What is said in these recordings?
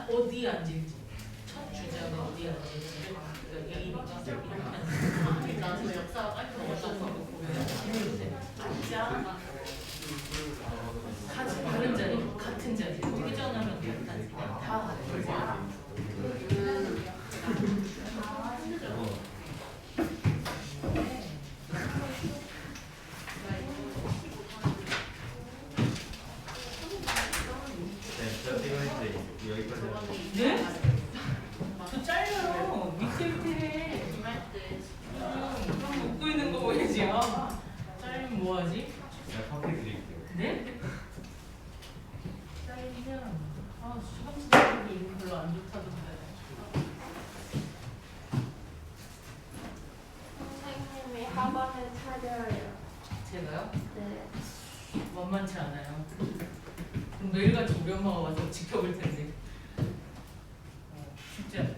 어디 앉을지 첫 주제가 어디 앉을지 A니까 나도 역사가 빨리 넘어가서 보면 앉아 다른 자리 같은 자리 회전하면 그냥 다 네? 저 잘려요. 밑에 그럼 웃고 있는 거 보이지? 잘리면 뭐하지? 제가 커피 드릴게요. 네? 잘리면 시험 치는 게 이거 별로 안 좋다던데. 선생님이 학원을 차려요. 제가요? 네. 만만치 않아요. 그럼 매일같이 우리 엄마가 와서 지켜볼 텐데. 쉽지 않아요.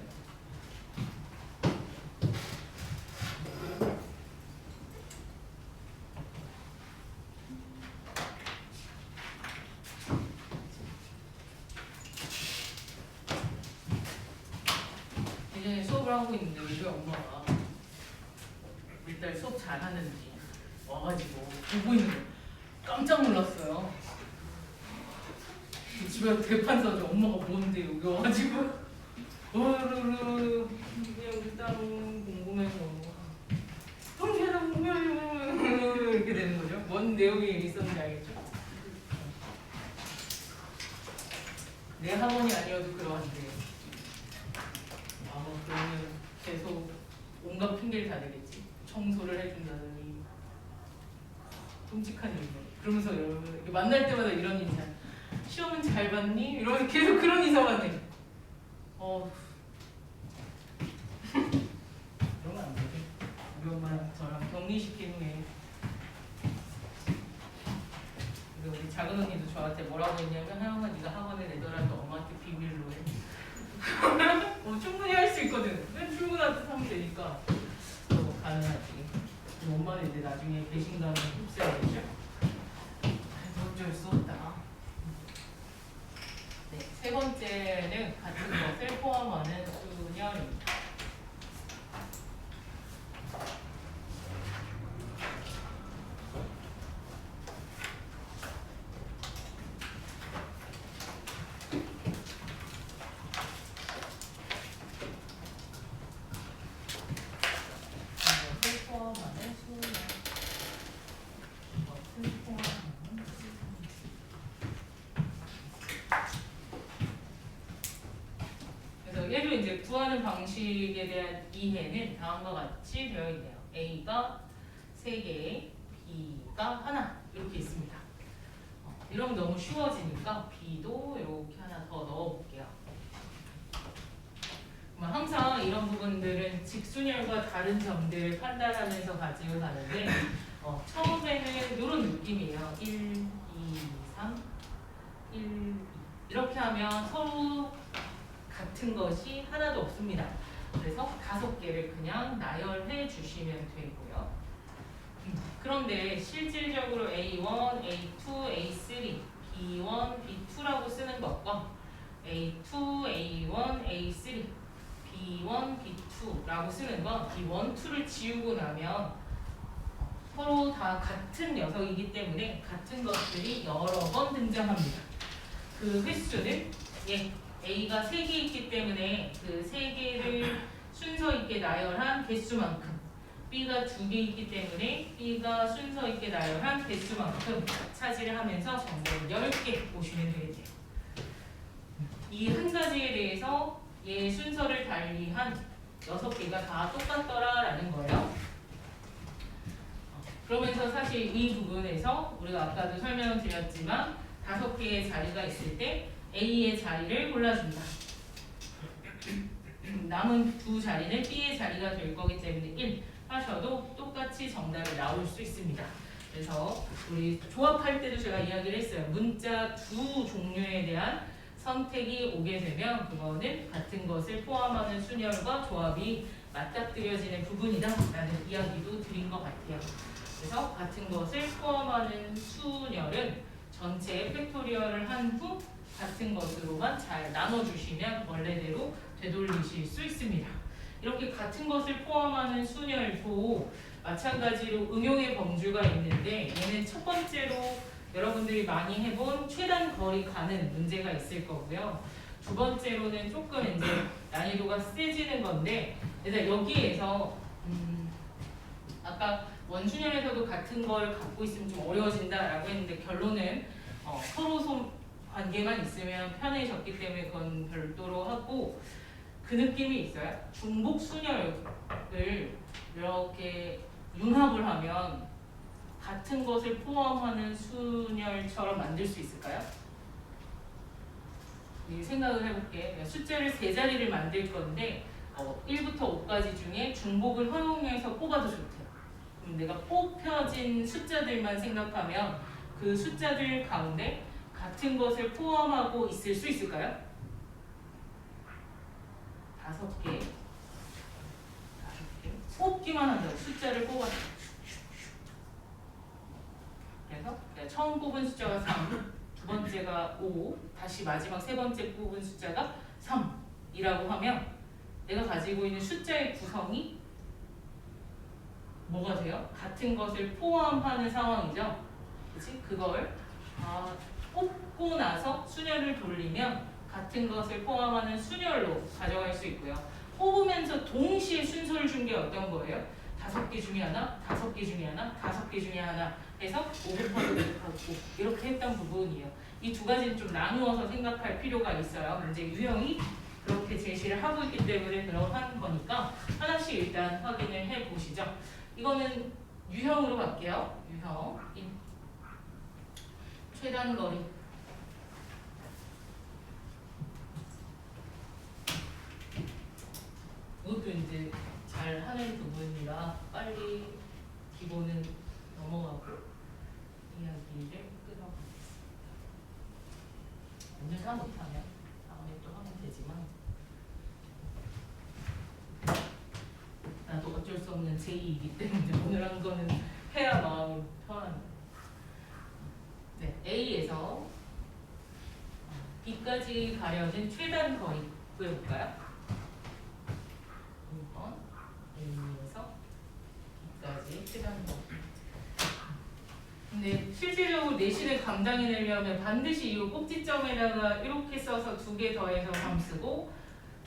예전에 수업을 하고 있는데 우리 엄마가 우리 딸 수업 잘하는지 와가지고 보고 있는 거 깜짝 놀랐어요. 집에 와서 대판 써줘. 엄마가 뭔데 여기 와가지고 그냥 우리 딸은 궁금해서 형제는 궁금해요 이렇게 되는 거죠. 뭔 내용이 있었는지 알겠죠? 내 학원이 아니어도 그러한데 그러면 계속 온갖 핑계를 다 대겠지. 청소를 해준다더니 끔찍한 일이네. 그러면서 여러분 만날 때마다 이런 인사. 시험은 잘 봤니? 이러면 계속 그런 인사만 해. 그러면 안 되지. 우리 엄마랑 저랑 격리시킨 후에 우리 작은 언니도 저한테 뭐라고 했냐면 하영아 네가 학원에 내더라도 엄마한테 비밀로 해. 충분히 할 수 있거든. 그냥 출근하듯 하면 되니까 가능하지. 엄마는 이제 나중에 배신감을 흡수해야겠죠? 어쩔 수 없다. 네, 세 번째는 같은 것을 포함하는 수열입니다. 얘를 이제 구하는 방식에 대한 이해는 다음과 같이 되어 있네요. A가 3개, B가 하나 이렇게 있습니다. 이러면 너무 쉬워지니까 B도 이렇게 하나 더 넣어볼게요. 항상 이런 부분들은 직순열과 다른 점들을 판단하면서 가지고 가는데 처음에는 이런 느낌이에요. 1, 2, 3, 1, 2 이렇게 하면 서로 같은 것이 하나도 없습니다. 그래서 5개를 그냥 나열해 주시면 되고요. 그런데 실질적으로 A1, A2, A3, B1, B2라고 쓰는 것과 A2, A1, A3, B1, B2라고 쓰는 건 B1, 2를 지우고 나면 서로 다 같은 녀석이기 때문에 같은 것들이 여러 번 등장합니다. 그 횟수는 A가 3개 있기 때문에 그 3개를 순서 있게 나열한 개수만큼 B가 2개 있기 때문에 B가 순서 있게 나열한 개수만큼 차지를 하면서 정보를 10개 보시면 되겠네요. 이 한 가지에 대해서 얘 순서를 달리한 6개가 다 똑같더라라는 거예요. 그러면서 사실 이 부분에서 우리가 아까도 설명을 드렸지만 5개의 자리가 있을 때 A의 자리를 골라준다. 남은 2 자리는 B의 자리가 될 거기 때문에 1 하셔도 똑같이 정답이 나올 수 있습니다. 그래서 우리 조합할 때도 제가 이야기를 했어요. 문자 2 종류에 대한 선택이 오게 되면 그거는 같은 것을 포함하는 순열과 조합이 맞닥뜨려지는 부분이다 라는 이야기도 드린 것 같아요. 그래서 같은 것을 포함하는 수열은 전체 팩토리얼을 한 후 같은 것으로만 잘 나눠주시면 원래대로 되돌리실 수 있습니다. 이렇게 같은 것을 포함하는 수열도 마찬가지로 응용의 범주가 있는데 얘는 첫 번째로 여러분들이 많이 해본 최단 거리 가는 문제가 있을 거고요. 두 번째로는 조금 이제 난이도가 세지는 건데 일단 여기에서 아까 원순열에서도 같은 걸 갖고 있으면 좀 어려워진다라고 했는데 결론은 서로 관계만 있으면 편해졌기 때문에 그건 별도로 하고 그 느낌이 있어요. 중복 순열을 이렇게 융합을 하면 같은 것을 포함하는 순열처럼 만들 수 있을까요? 생각을 해볼게. 숫자를 세 자리를 만들 건데 1부터 5까지 중에 중복을 허용해서 뽑아도 좋대요. 그럼 내가 뽑혀진 숫자들만 생각하면 그 숫자들 가운데 같은 것을 포함하고 있을 수 있을까요? 5개. 뽑기만 한다고 숫자를 뽑아서 그래서 처음 뽑은 숫자가 3, 두 번째가 5, 다시 마지막 세 번째 뽑은 숫자가 3이라고 하면 내가 가지고 있는 숫자의 구성이 뭐가 돼요? 같은 것을 포함하는 상황이죠. 그치? 그걸 뽑고 나서 순열을 돌리면 같은 것을 포함하는 순열로 가져갈 수 있고요. 뽑으면서 동시에 순서를 준 게 어떤 거예요? 5개 중에 하나, 5개 중에 하나, 5개 중에 하나 해서 5곱하기 이렇게 했던 부분이에요. 이 두 가지는 좀 나누어서 생각할 필요가 있어요. 문제 유형이 그렇게 제시를 하고 있기 때문에 그러한 거니까 하나씩 일단 확인을 해보시죠. 이거는 유형으로 갈게요. 유형 최단 거리 이것도 이제 잘 하는 부분이라 빨리 기본은 넘어가고 이야기를 끊어보겠습니다. 오늘 다 못하면 다음에 또 하면 되지만 나도 어쩔 수 없는 제2이기 때문에 오늘 한 거는 해야 마음이 편합니다. 네, A에서 B까지 가려진 최단 거리 구해볼까요? 1번 A에서 B까지 최단 거리. 근데 실질적으로 내신을 감당해내려면 반드시 이 꼭지점에다가 이렇게 써서 2개 더해서 3 쓰고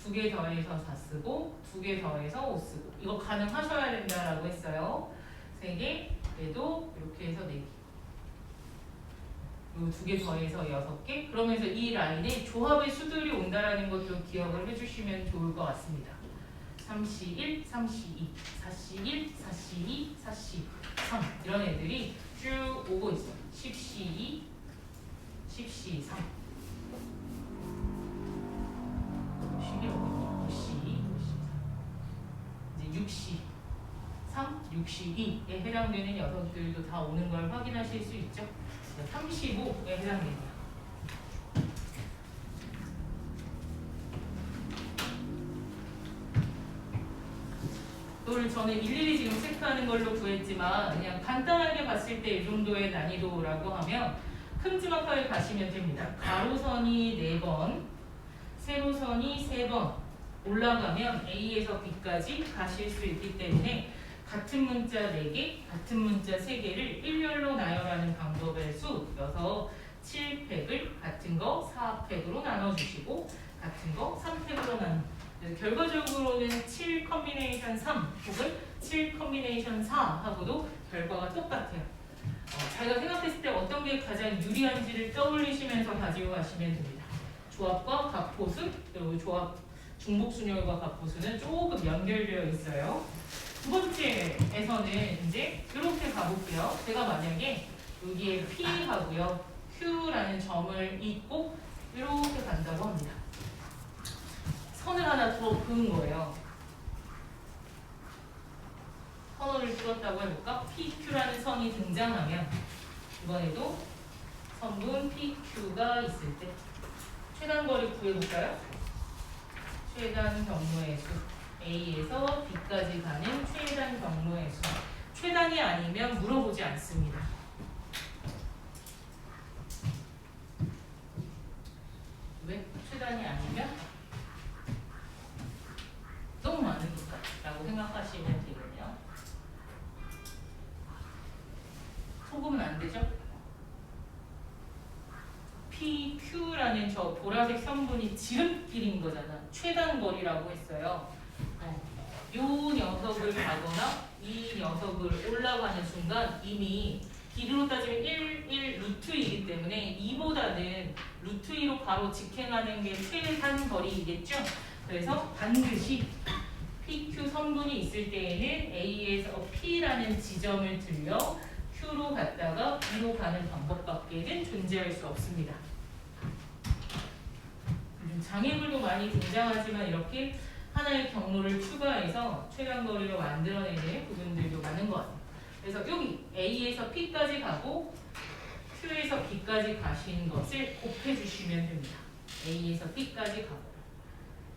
2개 더해서 4 쓰고 2개 더해서 5 쓰고 이거 가능하셔야 된다라고 했어요. 3개 그래도 이렇게 해서 4개 그리고 2개 더해서 6개 그러면서 이 라인에 조합의 수들이 온다라는 것도 기억을 해주시면 좋을 것 같습니다. 3C1, 3C2, 4C1, 4C2, 4C3 이런 애들이 쭉 오고 있어요. 10C2, 10C3 이제 6C 3, 6C2에 해당되는 녀석들도 다 오는 걸 확인하실 수 있죠. 35에 해당됩니다. 이걸 저는 일일이 지금 체크하는 걸로 구했지만 그냥 간단하게 봤을 때 이 정도의 난이도라고 하면 큼지막하게 가시면 됩니다. 가로선이 4번, 세로선이 3번 올라가면 A에서 B까지 가실 수 있기 때문에 같은 문자 4개, 같은 문자 3개를 일렬로 나열하는 방법의 수여서 7팩을 같은 거 4팩으로 나눠주시고 같은 거 3팩으로 나눠 결과적으로는 7 컨비네이션 3 혹은 7 컨비네이션 4 하고도 결과가 똑같아요. 자기가 생각했을 때 어떤 게 가장 유리한지를 떠올리시면서 가지고 가시면 됩니다. 조합과 갑포수 그리고 조합 중복순열과 갑포수는 조금 연결되어 있어요. 두 번째에서는 이제 이렇게 가볼게요. 제가 만약에 여기에 P하고요 Q라는 점을 잇고 이렇게 간다고 합니다. 선을 하나 더 그은 거예요. 선호를 뚫었다고 해볼까? PQ라는 선이 등장하면 이번에도 선분 PQ가 있을 때 최단 거리 구해볼까요? 최단 경로의 수 A에서 B까지 가는 최단 경로의 수 최단이 아니면 물어보지 않습니다. 왜? 최단이 아니면 너무 많으니까 라고 생각하시면 되거든요. 속으면 안 되죠? PQ라는 저 보라색 선분이 지름길인 거잖아. 최단 거리라고 했어요. 요 녀석을 가거나 이 녀석을 올라가는 순간 이미 길이로 따지면 1 루트 2이기 때문에 2보다는 루트 2로 바로 직행하는 게 최단 거리이겠죠? 그래서 반드시 PQ 선분이 있을 때에는 A에서 P라는 지점을 들려 Q로 갔다가 B로 가는 방법밖에는 존재할 수 없습니다. 요즘 장애물도 많이 등장하지만 이렇게 하나의 경로를 추가해서 최단거리로 만들어내는 부분들도 많은 것 같아요. 그래서 여기 A에서 P까지 가고 Q에서 B까지 가신 것을 곱해주시면 됩니다. A에서 P까지 가고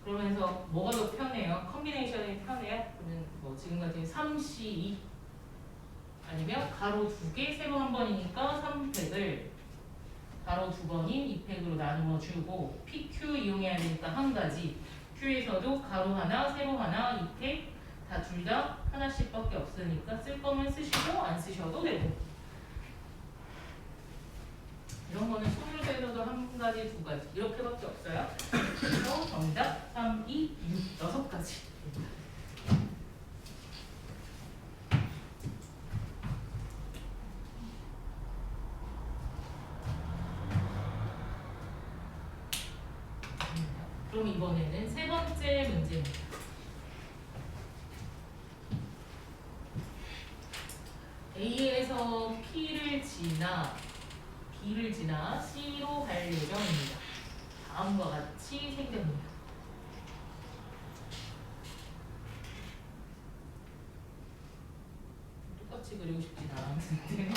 그러면서 뭐가 더 편해요? 컨비네이션이 편해요? 그러면 뭐 지금 같은 3C2 아니면 가로 2개 세로 한 번이니까 3팩을 가로 2번인 2팩으로 나누어 주고 PQ 이용해야 되니까 한 가지 Q에서도 가로 하나 세로 하나 2팩 다 둘 다 하나씩밖에 없으니까 쓸 거면 쓰시고 안 쓰셔도 되고 이런 거는 소유세에서도 한 가지 두 가지 이렇게밖에 없어요. 그래서 정답 3, 2, 6 6가지 그럼 이번에는 세 번째 문제입니다. A에서 P를 지나 B를 지나 C로 갈 예정입니다. 다음과 같이 생깁니다. 똑같이 그리고 싶진 않았는데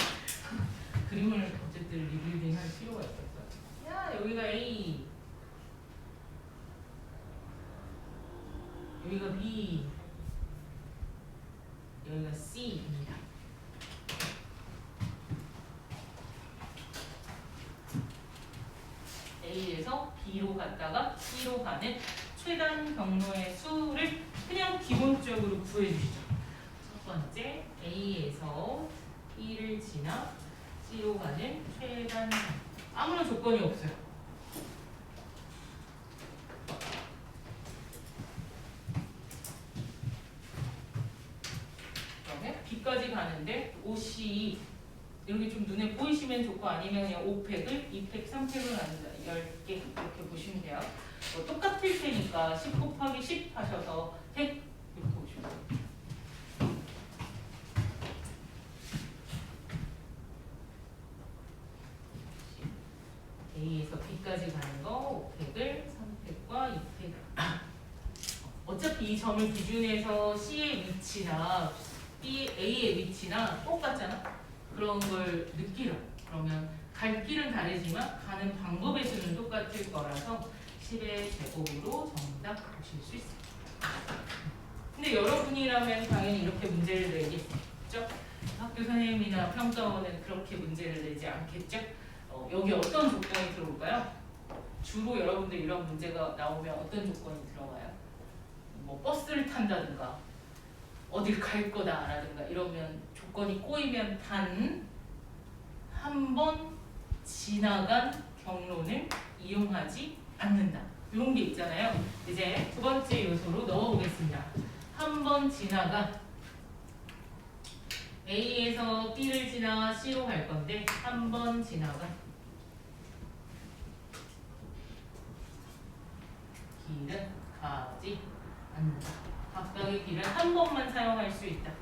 그림을 어쨌든 리빌딩 할 필요가 있었어요. 야 여기가 A 여기가 B 여기가 C입니다. A에서 B로 갔다가 C로 가는 최단 경로의 수를 그냥 기본적으로 구해주시죠. 첫 번째 A에서 B를 지나 C로 가는 최단 아무런 조건이 없어요. 그다음에 B까지 가는데 OC 이렇게 좀 눈에 보이시면 좋고 아니면 그냥 5팩을 2팩, 3팩으로 나눈다. 10개 이렇게 보시면 돼요. 뭐 똑같을 테니까 10 곱하기 10 하셔서 100 이렇게 보시면 돼요. A에서 B까지 가는 거 5팩을 3팩과 2팩 어차피 이 점을 기준해서 C의 위치나 A의 위치나 똑같잖아. 그런 걸 느끼라. 그러면 갈 길은 다르지만 가는 방법의 수는 똑같을 거라서 10의 제곱으로 정답 보실 수 있어요. 근데 여러분이라면 당연히 이렇게 문제를 내겠죠? 학교 선생님이나 평가원은 그렇게 문제를 내지 않겠죠? 여기 어떤 조건이 들어올까요? 주로 여러분들 이런 문제가 나오면 어떤 조건이 들어가요? 뭐 버스를 탄다든가 어딜 갈 거다라든가 이러면 조건이 꼬이면 단 한 번 지나간 경로는 이용하지 않는다. 이런 게 있잖아요. 이제 두 번째 요소로 넣어보겠습니다. 한 번 지나간 A에서 B를 지나 C로 갈 건데 한 번 지나간 길은 가지 않는다. 각각의 길은 한 번만 사용할 수 있다.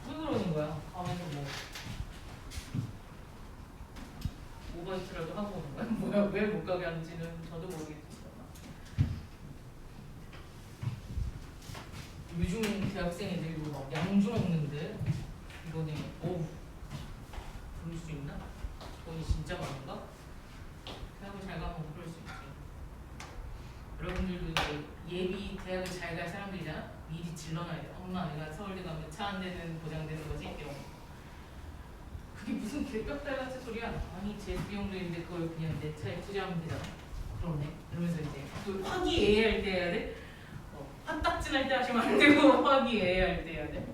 왜 그러는 거야? 가면서 뭐 오버히트라도 하고 오는 거야? 뭐야? 왜 못 가게 하는지는 저도 모르겠지만 요즘 대학생 애들도 막 양주 먹는데 이거는 어우 그럴 수 있나? 돈이 진짜 많은가? 대학을 잘 가면 그럴 수 있지. 여러분들도 이제 예비 대학을 잘 갈 사람들이잖아. 미리 질러놔야 돼. 엄마 내가 서울대 가면 차 한 대는 보장되는 거지? 이런 거. 그게 무슨 개벽달같이 소리야? 아니 제 비용도 있는데 그걸 그냥 내 차에 투자하면 되잖아. 그러네. 이러면서 이제 그 화기애애할 때 해야 돼. 화딱지날 때 하시면 안 되고 화기애애할 때 해야 돼.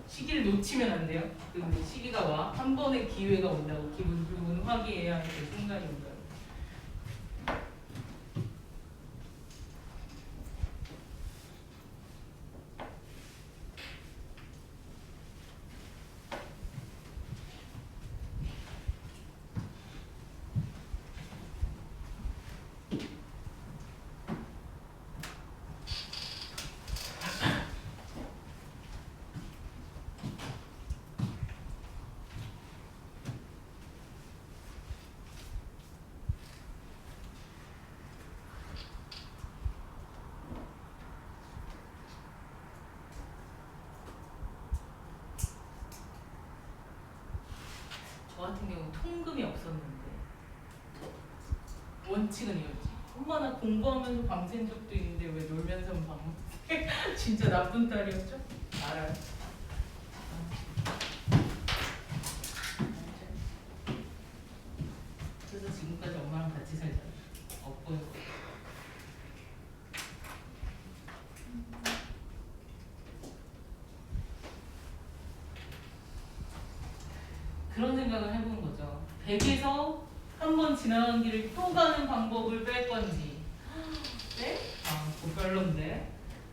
시기를 놓치면 안 돼요. 그 시기가 와. 한 번의 기회가 온다고. 기분 화기애애하는 그 순간이 온다고. 저 같은 경우는 통금이 없었는데 원칙은 이었지. 엄마나 공부하면서 밤샌 적도 있는데 왜 놀면서는 밤 진짜 나쁜 딸이었죠? 알아요. 그래서 지금까지 엄마랑 같이 살잖아. 없고 그런 생각을 해보는 거죠. 100에서 한 번 지나간 길을 또 가는 방법을 뺄 건지. 네? 그거 별론데.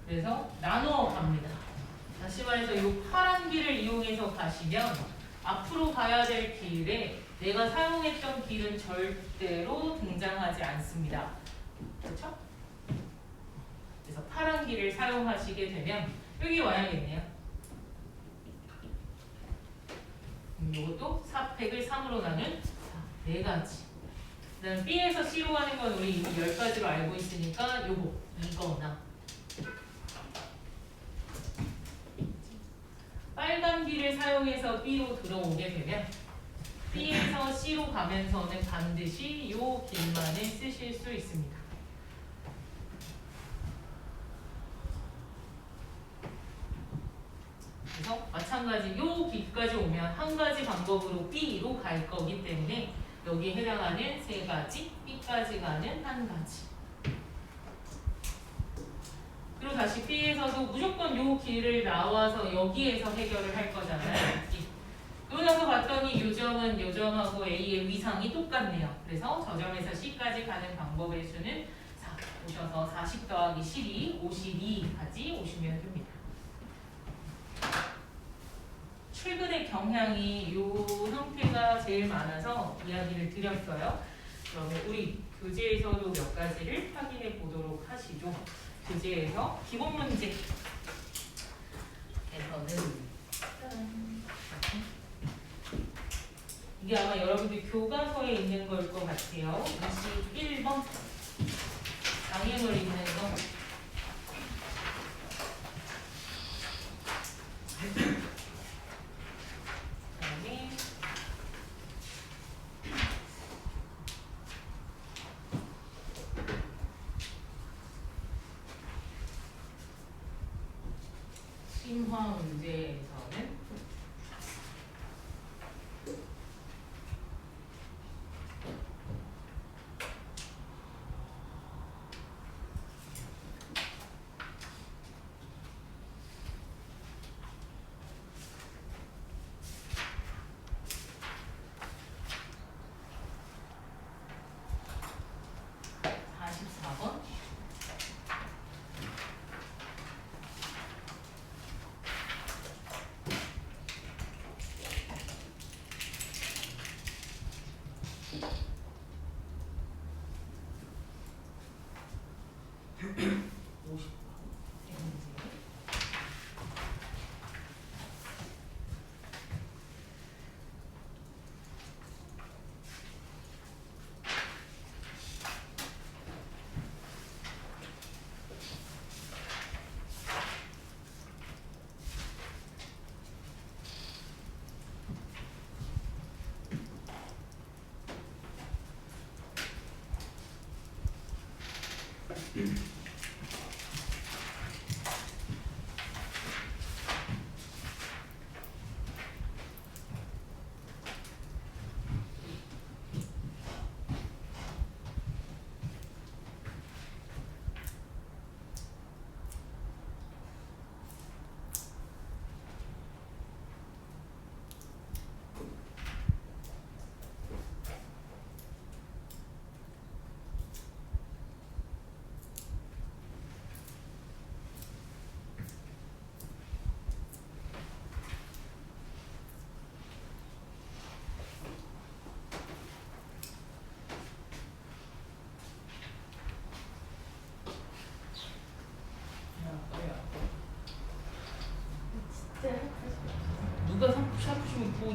그래서 나눠 갑니다. 다시 말해서 이 파란 길을 이용해서 가시면 앞으로 가야 될 길에 내가 사용했던 길은 절대로 등장하지 않습니다. 그렇죠? 그래서 파란 길을 사용하시게 되면 여기 와야겠네요. 이것도 4팩을 3으로 나눈 4가지. 그 다음 B에서 C로 가는 건 우리 이미 10가지로 알고 있으니까 요거 이거나 빨간 길을 사용해서 B로 들어오게 되면 B에서 C로 가면서는 반드시 요 길만을 쓰실 수 있습니다. 그래서 마찬가지 요 길까지 오면 한 가지 방법으로 B로 갈 거기 때문에 여기에 해당하는 3가지, B까지 가는 1가지. 그리고 다시 B에서도 무조건 요 길을 나와서 여기에서 해결을 할 거잖아요. 그러고 나서 봤더니 요 점은 요 점하고 A의 위상이 똑같네요. 그래서 저 점에서 C까지 가는 방법의 수는 4. 오셔서 40 더하기 12, 52까지 오시면 됩니다. 출근의 경향이 이 형태가 제일 많아서 이야기를 드렸어요. 그러면 우리 교재에서도 몇 가지를 확인해 보도록 하시죠. 교재에서 기본 문제에서는 이게 아마 여러분들 교과서에 있는 걸 것 같아요. 21번 장애물 있는 거. 그다음에 심화 문제에서는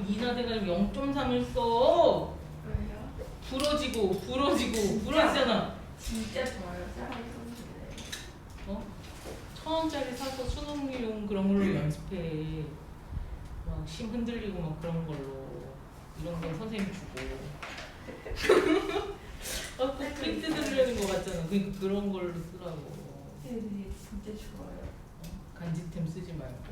2나 돼가지고 0.3을 써. 왜요? 부러지잖아. 진짜 좋아요. 사람 선수네. 어? 1,000원짜리 사서 수능용 그런 걸로 연습해. 막 심 흔들리고 막 그런 걸로. 이런 건 선생님 주고. 꼭 힌트 들으려는 거 같잖아. 그런 걸로 쓰라고. 네, 진짜 좋아요. 간지템 쓰지 말고.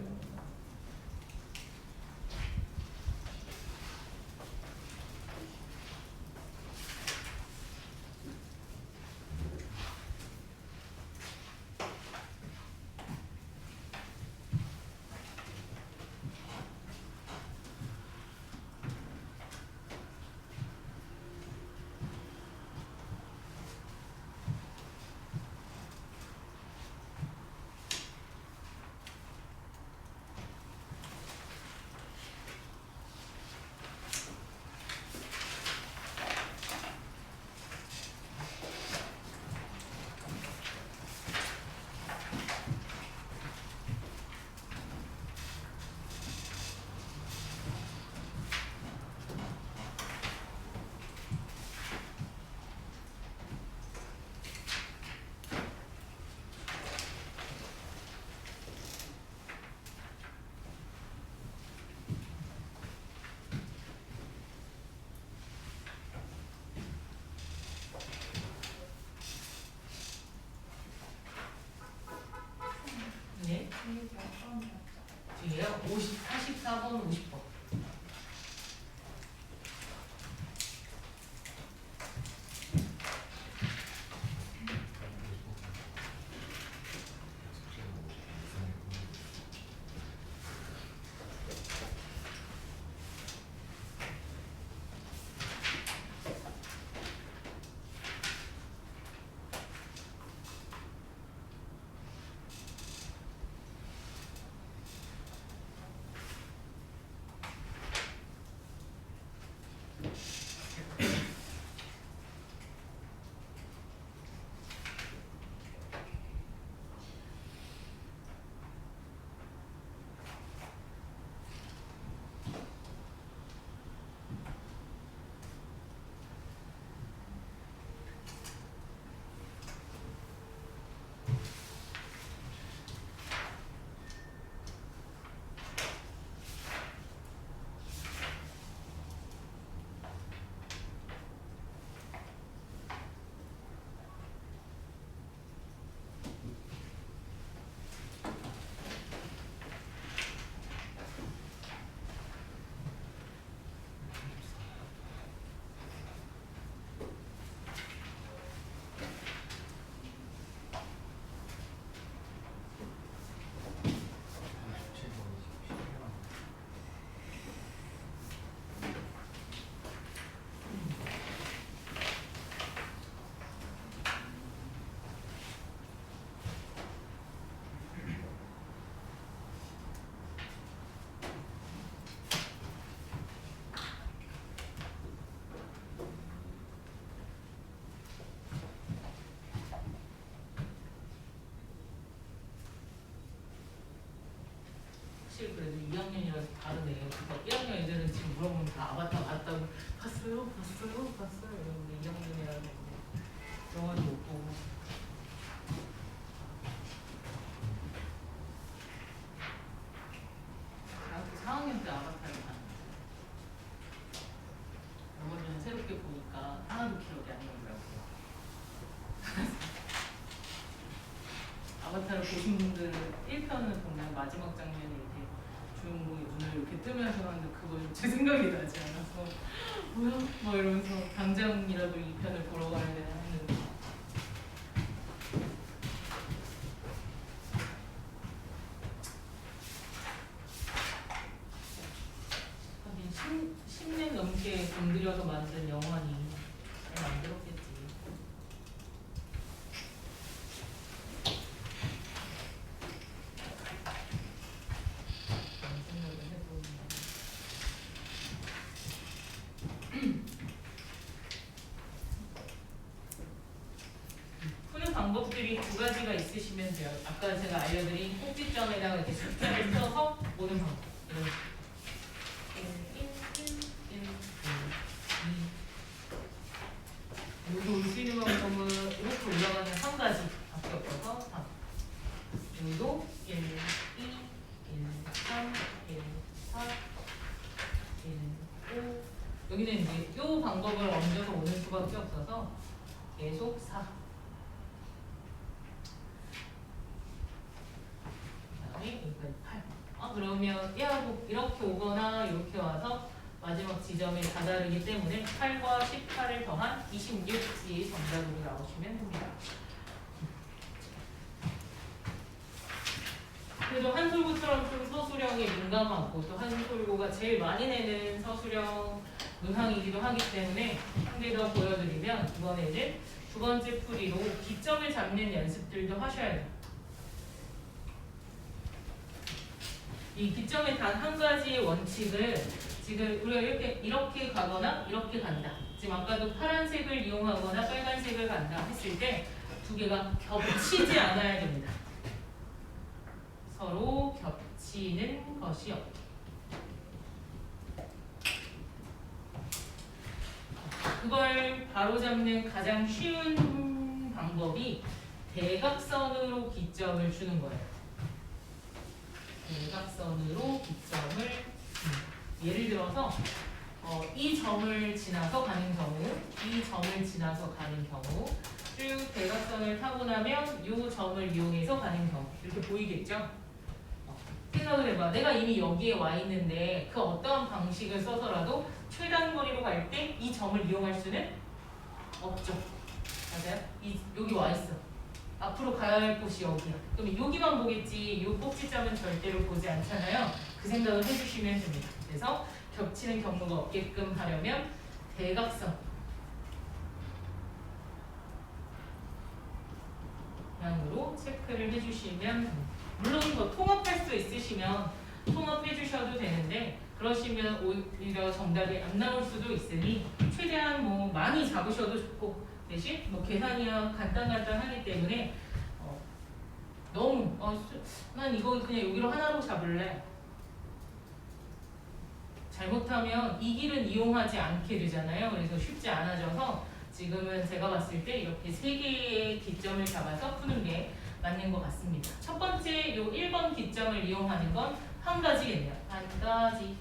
네? 뒤에요? 44번, 50번. 확실히 그래도 2학년이라서 다르네요. 그러니까 1학년 애들은 지금 물어보면 다 아바타 봤다고 봤어요? 이러는데 2학년이라는 영화도 못 보고. 대학교 4학년 때 아바타를 봤는데 이번 년 새롭게 보니까 하나도 기억이 안 나더라고요. 아바타를 보신 분들은 1편은 보면 마지막 장면에 이렇게 주인공이 눈을 이렇게 뜨면서 하는데 그건 제 생각이 나지 않아서 뭐야? 뭐 이러면서 당장이라도 2편을 보러 가야 되나 했는데 하긴 10년 넘게 공들여서 만든 영화니 잘 만들었겠지. 푸는 방법들이 두 가지가 있으시면 돼요. 아까 제가 알려드린 꼭지점에다가 이렇게 숫자를 써서 보는 방법. 이런 식으로. 보시는 방법은 이렇게 올라가는 3가지 밖에 없어서 3. 여기도 1, 2, 1, 3, 1, 4, 1, 5. 여기는 이제 이 방법을 얹어서 오는 수밖에 없어서 계속 4. 그다음에 여기까지 8. 그러면 얘하고 이렇게 오거나 이렇게 와서 마지막 지점에 다다르기 때문에 8과 18을 더한 26이 정답으로 나오시면 됩니다. 그래도 한솔구처럼 좀 서술형에 민감하고 또 한솔구가 제일 많이 내는 서술형 문항이기도 하기 때문에 한 개 더 보여드리면 이번에는 두 번째 풀이로 기점을 잡는 연습들도 하셔야 돼요. 이 기점의 단 한 가지의 원칙을 지금 우리가 이렇게 가거나 이렇게 간다. 지금 아까도 파란색을 이용하거나 빨간색을 간다 했을 때 두 개가 겹치지 않아야 됩니다. 서로 겹치는 것이 없다. 그걸 바로잡는 가장 쉬운 방법이 대각선으로 기점을 주는 거예요. 대각선으로 기점을 예를 들어서 이 점을 지나서 가는 경우, 이 점을 지나서 가는 경우, 쭉 대각선을 타고 나면 이 점을 이용해서 가는 경우 이렇게 보이겠죠? 생각을 해봐. 내가 이미 여기에 와 있는데 그 어떠한 방식을 써서라도 최단 거리로 갈 때 이 점을 이용할 수는 없죠. 맞아요? 여기 와 있어. 앞으로 가야 할 곳이 여기야. 그럼 여기만 보겠지 이 꼭지점은 절대로 보지 않잖아요. 그 생각을 해주시면 됩니다. 그래서 겹치는 경로가 없게끔 하려면 대각선 방향으로 체크를 해주시면 됩니다. 물론 더 통합할 수 있으시면 통합해 주셔도 되는데 그러시면 오히려 정답이 안 나올 수도 있으니 최대한 뭐 많이 잡으셔도 좋고 대신 뭐 계산이야 간단하기 때문에 너무 난 이거 그냥 여기로 하나로 잡을래. 잘못하면 이 길은 이용하지 않게 되잖아요. 그래서 쉽지 않아져서 지금은 제가 봤을 때 이렇게 세 개의 기점을 잡아서 푸는 게 맞는 것 같습니다. 첫 번째 요 1번 기점을 이용하는 건 한 가지겠네요. 한 가지.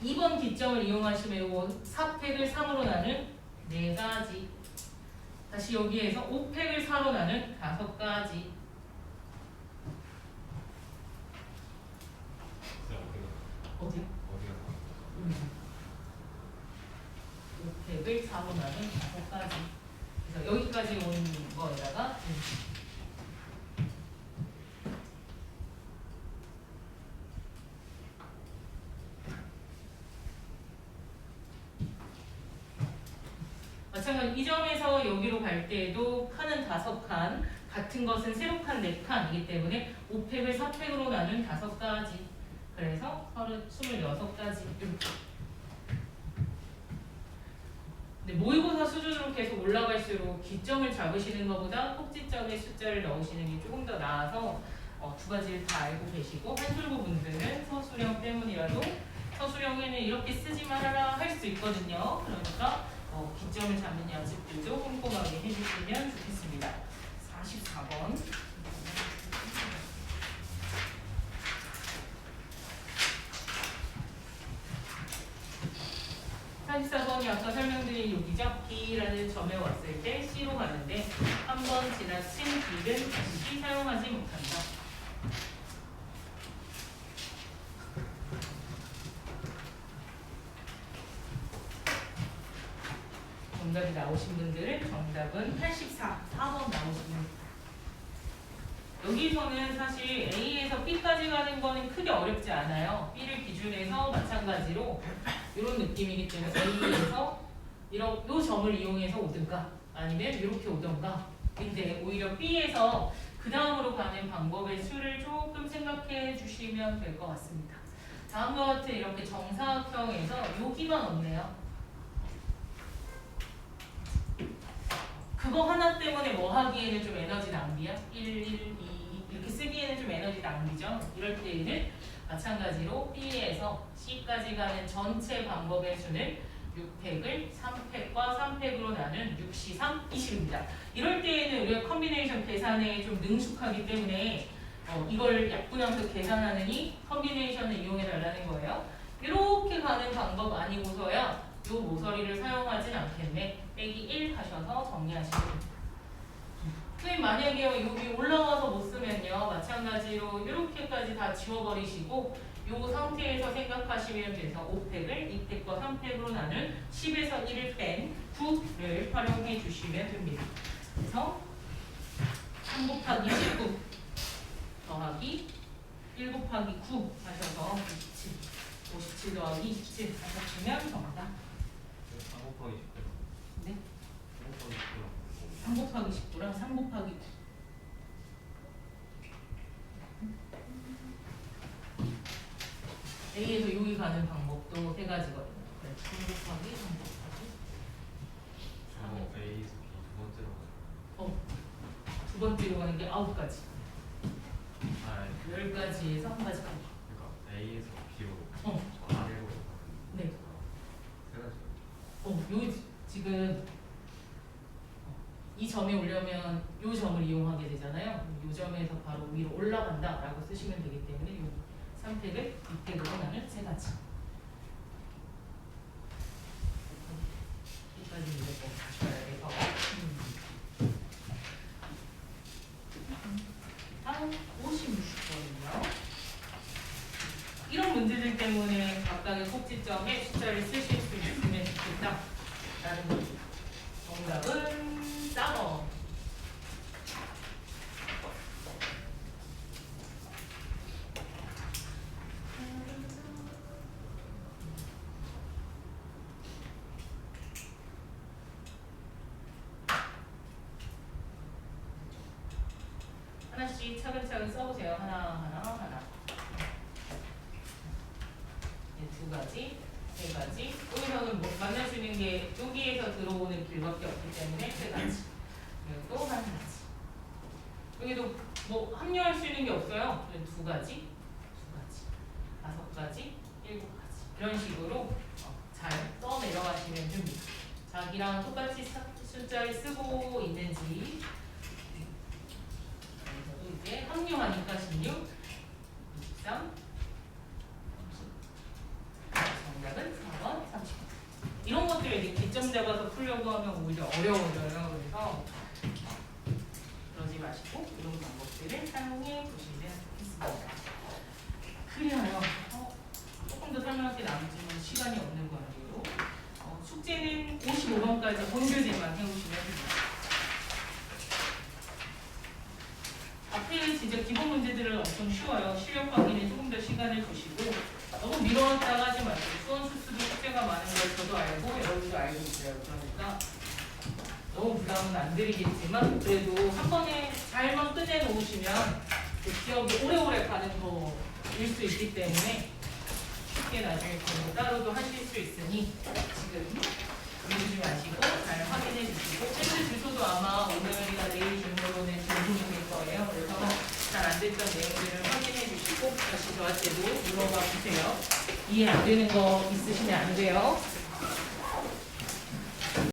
2번 기점을 이용하시면 요 4팩을 3으로 나눈 4가지. 다시 여기에서 5팩을 4로 나눈 5가지. 어디요? 5팩을 4로 나눈 5가지. 그래서 여기까지 온 거에다가 마찬가지 이 점에서 여기로 갈 때에도 칸은 5칸, 같은 것은 세로 칸 4칸이기 때문에 5팩을 4팩으로 나눈 5가지. 그래서 26가지 이렇게. 근데 모의고사 수준으로 계속 올라갈수록 기점을 잡으시는 것보다 꼭지점에 숫자를 넣으시는 게 조금 더 나아서 두 가지를 다 알고 계시고 한술구 분들은 서술형 때문이라도 서술형에는 이렇게 쓰지 말아라 할 수 있거든요. 그러니까 기점을 잡는 연습들도 꼼꼼하게 해주시면 좋겠습니다. 44번. 44번이 아까 설명드린 여기죠. B라는 점에 왔을 때 C로 가는데 한 번 지나친 B는 다시 사용하지 못한다. 정답이 나오신 분들은 정답은 4번 나오십니다. 여기서는 사실 A에서 B까지 가는 거는 크게 어렵지 않아요. B를 기준해서 마찬가지로 이런 느낌이기 때문에 A에서 이 점을 이용해서 오든가 아니면 이렇게 오든가. 근데 오히려 B에서 그 다음으로 가는 방법의 수를 조금 생각해 주시면 될 것 같습니다. 다음과 같은 이렇게 정사각형에서 여기만 없네요. 그거 하나 때문에 뭐 하기에는 좀 에너지 낭비야? 1, 1, 2 이렇게 쓰기에는 좀 에너지 낭비죠? 이럴 때에는 마찬가지로 B에서 C까지 가는 전체 방법의 수는 6팩을 3팩과 3팩으로 나눈 6시 3, 20입니다. 이럴 때에는 우리가 컨비네이션 계산에 좀 능숙하기 때문에 이걸 약분함수 계산하는 이 컨비네이션을 이용해 달라는 거예요. 이렇게 가는 방법 아니고서야 요 모서리를 사용하진 않겠네. 빼기 1 하셔서 정리하시면 됩니다. 선생님 만약에 여기 올라와서 못 쓰면요. 마찬가지로 이렇게까지 다 지워버리시고 요 상태에서 생각하시면 돼서 5팩을 2팩과 3팩으로 나눈 10에서 1을 뺀 9를 활용해 주시면 됩니다. 그래서 3 곱하기 19 더하기 1 곱하기 9 하셔서 27, 57 더하기 27 하셔주면 정답. 3 곱하기 19. 네? 3 곱하기 3 19. 곱하기 19랑 3 곱하기 9. A에서 여기 가는 방법도 세 가지거든요. 그래서 3 곱하기 3 곱하기 3 A에서 B 두 번째로 가요. 두 번째로 가는 게 9가지. 아, 10가지에서 한 가지 가고. 그러니까 A에서 B로 어. 저 아래로 네. 세 가지. 여기 지금 이 점에 오려면 이 점을 이용하게 되잖아요. 이 점에서 바로 위로 올라간다라고 쓰시면 되기 때문에 이 3팩을 2팩으로 나눈 세 가지. 여기까지 무조건 가셔야 돼서. 다음 56번이요. 이런 문제들 때문에 각각의 꼭지점에 숫자를 쓰실 수 있으면 좋겠다라는 거죠. 정답은 4번. 하나씩 차근차근 써보세요. 하나. 네, 2가지, 3가지. 여기서는 뭐 만날 수 있는 게 여기에서 들어오는 길밖에 없기 때문에 3가지. 그리고 또 1가지. 여기도 뭐 합류할 수 있는 게 없어요. 2가지, 5가지, 7가지. 이런 식으로 잘 써 내려가시면 됩니다. 자기랑 똑같이 숫자를 쓰고 있는지. 이제 합류하니까 16, 23, 30. 정답은 4번, 30. 이런 것들을 이제 기점 잡아서 풀려고 하면 오히려 어려워져요. 그래서 그러지 마시고 이런 방법들을 사용해 보시면 좋겠습니다. 그래요. 조금 더 설명할 게 남지만 시간이 없는 관계로 숙제는 55번까지 본교재만 해오시면 됩니다. 앞에 진짜 기본 문제들은 엄청 쉬워요. 실력 확인에 조금 더 시간을 두시고 너무 미뤄왔다가 하지 마세요. 수원수수도 숙제가 많은 걸 저도 알고 여러분도 알고 있어요. 그러니까 너무 부담은 안 드리겠지만 그래도 한 번에 잘만 끝내놓으시면 그 기억이 오래오래 가는 거일 수 있기 때문에 쉽게 나중에 공부 따로도 하실 수 있으니 지금 미루지 마시고 잘 확인해 주시고 밴드 주소도 아마 오늘이나 내일 중으로는 전송이 될 거예요. 그래서 잘 안 됐던 내용들을 확인해 주시고 다시 저한테도 물어봐 주세요. 이해 안 되는 거 있으시면 안 돼요.